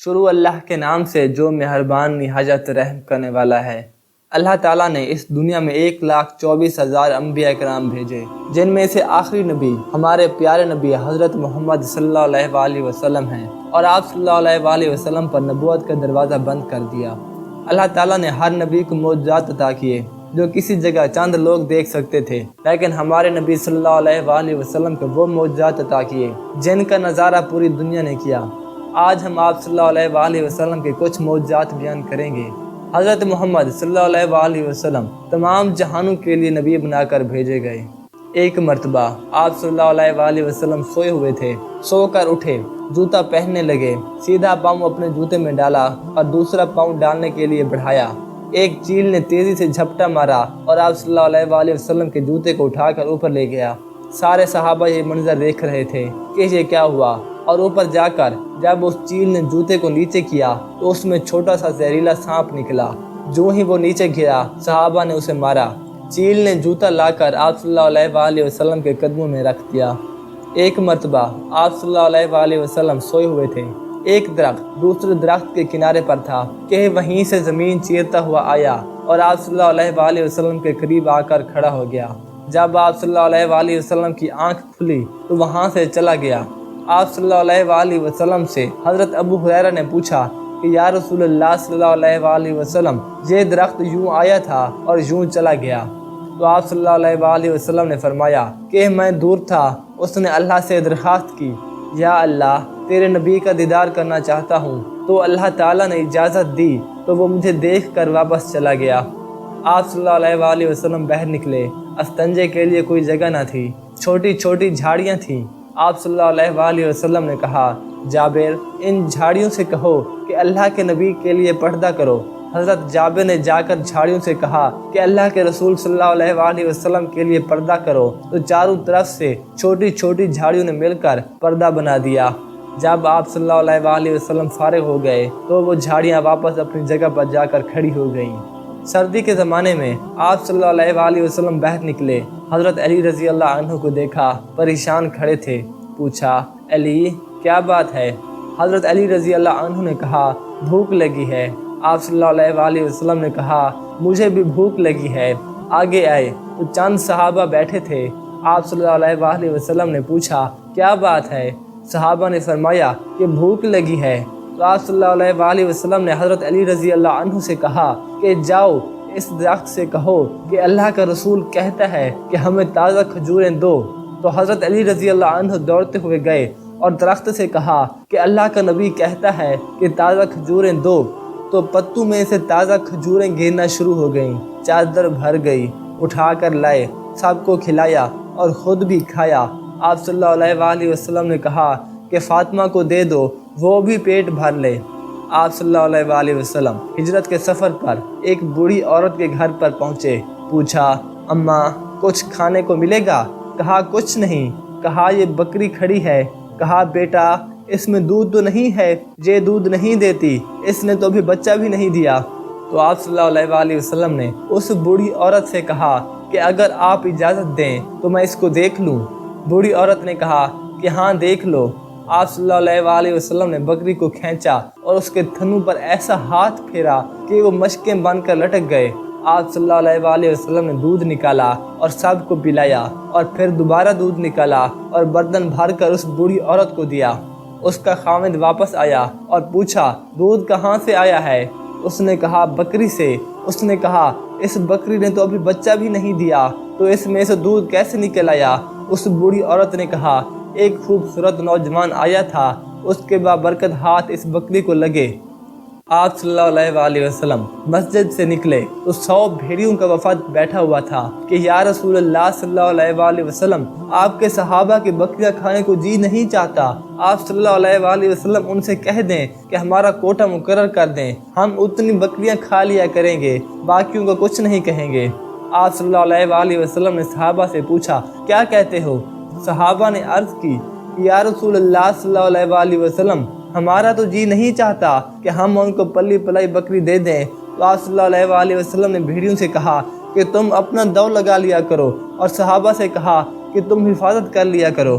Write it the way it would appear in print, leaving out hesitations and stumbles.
شروع اللہ کے نام سے جو مہربان نہایت رحم کرنے والا ہے۔ اللہ تعالیٰ نے اس دنیا میں 1,24,000 انبیاء کرام بھیجے، جن میں سے آخری نبی ہمارے پیارے نبی حضرت محمد صلی اللہ علیہ وآلہ وسلم ہیں، اور آپ صلی اللہ علیہ وآلہ وسلم پر نبوت کا دروازہ بند کر دیا۔ اللہ تعالیٰ نے ہر نبی کو معجزات عطا کیے جو کسی جگہ چند لوگ دیکھ سکتے تھے، لیکن ہمارے نبی صلی اللہ علیہ وآلہ وسلم کو وہ معجزات عطا کیے جن کا نظارہ پوری دنیا نے کیا۔ آج ہم آپ صلی اللہ علیہ وآلہ وسلم کے کچھ معجزات بیان کریں گے۔ حضرت محمد صلی اللہ علیہ وآلہ وسلم تمام جہانوں کے لیے نبی بنا کر بھیجے گئے۔ ایک مرتبہ آپ صلی اللہ علیہ وآلہ وسلم سوئے ہوئے تھے، سو کر اٹھے، جوتا پہننے لگے، سیدھا پاؤں اپنے جوتے میں ڈالا اور دوسرا پاؤں ڈالنے کے لیے بڑھایا۔ ایک چیل نے تیزی سے جھپٹا مارا اور آپ صلی اللہ علیہ وآلہ وسلم کے جوتے کو اٹھا کر اوپر لے گیا۔ سارے صحابہ یہ منظر دیکھ رہے تھے کہ یہ کیا ہوا، اور اوپر جا کر جب اس چیل نے جوتے کو نیچے کیا تو اس میں چھوٹا سا زہریلا سانپ نکلا۔ جو ہی وہ نیچے گرا صحابہ نے اسے مارا۔ چیل نے جوتا لا کر آپ صلی اللہ علیہ وآلہ وسلم کے قدموں میں رکھ دیا۔ ایک مرتبہ آپ صلی اللہ علیہ وآلہ وسلم سوئے ہوئے تھے، ایک درخت دوسرے درخت کے کنارے پر تھا کہ وہیں سے زمین چیرتا ہوا آیا اور آپ صلی اللہ علیہ وآلہ وسلم کے قریب آ کر کھڑا ہو گیا۔ جب آپ صلی اللہ علیہ وآلہ وسلم کی آنکھ کھلی تو وہاں سے چلا گیا۔ آپ صلی اللہ علیہ وآلہ وسلم سے حضرت ابو ہریرہ نے پوچھا کہ یا رسول اللہ صلی اللہ علیہ وآلہ وسلم، یہ درخت یوں آیا تھا اور یوں چلا گیا؟ تو آپ صلی اللہ علیہ وآلہ وسلم نے فرمایا کہ میں دور تھا۔ اس نے اللہ سے درخواست کی، یا اللہ، تیرے نبی کا دیدار کرنا چاہتا ہوں۔ تو اللہ تعالیٰ نے اجازت دی تو وہ مجھے دیکھ کر واپس چلا گیا۔ آپ صلی اللہ علیہ وآلہ وسلم باہر نکلے، استنجے کے لیے کوئی جگہ نہ تھی، چھوٹی چھوٹی جھاڑیاں تھیں۔ آپ صلی اللہ علیہ وآلہ وسلم نے کہا، جابر، ان جھاڑیوں سے کہو کہ اللہ کے نبی کے لیے پردہ کرو۔ حضرت جابر نے جا کر جھاڑیوں سے کہا کہ اللہ کے رسول صلی اللہ علیہ وآلہ وسلم کے لیے پردہ کرو، تو چاروں طرف سے چھوٹی چھوٹی جھاڑیوں نے مل کر پردہ بنا دیا۔ جب آپ صلی اللہ علیہ وآلہ وسلم فارغ ہو گئے تو وہ جھاڑیاں واپس اپنی جگہ پر جا کر کھڑی ہو گئیں۔ سردی کے زمانے میں آپ صلی اللہ علیہ وآلہ وسلم باہر نکلے، حضرت علی رضی اللہ عنہ کو دیکھا، پریشان کھڑے تھے۔ پوچھا، علی، کیا بات ہے؟ حضرت علی رضی اللہ عنہ نے کہا، بھوک لگی ہے۔ آپ صلی اللہ علیہ وآلہ وسلم نے کہا، مجھے بھی بھوک لگی ہے۔ آگے آئے تو چند صحابہ بیٹھے تھے۔ آپ صلی اللہ علیہ وآلہ وسلم نے پوچھا، کیا بات ہے؟ صحابہ نے فرمایا کہ بھوک لگی ہے۔ تو آپ صلی اللہ علیہ وآلہ وسلم نے حضرت علی رضی اللہ عنہ سے کہا کہ جاؤ، اس درخت سے کہو کہ اللہ کا رسول کہتا ہے کہ ہمیں تازہ کھجوریں دو۔ تو حضرت علی رضی اللہ عنہ دوڑتے ہوئے گئے اور درخت سے کہا کہ اللہ کا نبی کہتا ہے کہ تازہ کھجوریں دو۔ تو پتوں میں سے تازہ کھجوریں گرنا شروع ہو گئیں، چادر بھر گئی، اٹھا کر لائے، سب کو کھلایا اور خود بھی کھایا۔ آپ صلی اللہ علیہ وآلہ وسلم نے کہا کہ فاطمہ کو دے دو، وہ بھی پیٹ بھر لے۔ آپ صلی اللہ علیہ وآلہ وسلم ہجرت کے سفر پر ایک بوڑھی عورت کے گھر پر پہنچے۔ پوچھا، اماں، کچھ کھانے کو ملے گا؟ کہا، کچھ نہیں۔ کہا، یہ بکری کھڑی ہے۔ کہا، بیٹا، اس میں دودھ تو نہیں ہے، یہ دودھ نہیں دیتی، اس نے تو ابھی بچہ بھی نہیں دیا۔ تو آپ صلی اللہ علیہ وآلہ وسلم نے اس بوڑھی عورت سے کہا کہ اگر آپ اجازت دیں تو میں اس کو دیکھ لوں۔ بوڑھی عورت نے کہا کہ ہاں، دیکھ لو۔ آپ صلی اللہ علیہ وآلہ وسلم نے بکری کو کھینچا اور اس کے تھنوں پر ایسا ہاتھ پھیرا کہ وہ مشکیں بن کر لٹک گئے۔ آپ صلی اللہ علیہ وآلہ وسلم نے دودھ نکالا اور سب کو پلایا، اور پھر دوبارہ دودھ نکالا اور برتن بھر کر اس بوڑھی عورت کو دیا۔ اس کا خاوند واپس آیا اور پوچھا، دودھ کہاں سے آیا ہے؟ اس نے کہا، بکری سے۔ اس نے کہا، اس بکری نے تو ابھی بچہ بھی نہیں دیا، تو اس میں سے دودھ کیسے نکل آیا؟ اس بوڑھی عورت نے کہا، ایک خوبصورت نوجوان آیا تھا، اس کے بابرکت ہاتھ اس بکری کو لگے۔ آپ صلی اللہ علیہ وآلہ وسلم مسجد سے نکلے تو 100 بھیڑیوں کا وفد بیٹھا ہوا تھا کہ یا رسول اللہ صلی اللہ علیہ وآلہ وسلم، آپ کے صحابہ کی بکریاں کھانے کو جی نہیں چاہتا۔ آپ صلی اللہ علیہ وآلہ وسلم ان سے کہہ دیں کہ ہمارا کوٹا مقرر کر دیں، ہم اتنی بکریاں کھا لیا کریں گے، باقیوں کو کچھ نہیں کہیں گے۔ آپ صلی اللہ علیہ وآلہ وسلم نے صحابہ سے پوچھا، کیا کہتے ہو؟ صحابہ نے عرض کی کہ یا رسول اللہ صلی اللہ علیہ وآلہ وسلم، ہمارا تو جی نہیں چاہتا کہ ہم ان کو پلی پلائی بکری دے دیں۔ تو آپ صلی اللہ علیہ وآلہ وسلم نے بھیڑیوں سے کہا کہ تم اپنا دو لگا لیا کرو، اور صحابہ سے کہا کہ تم حفاظت کر لیا کرو۔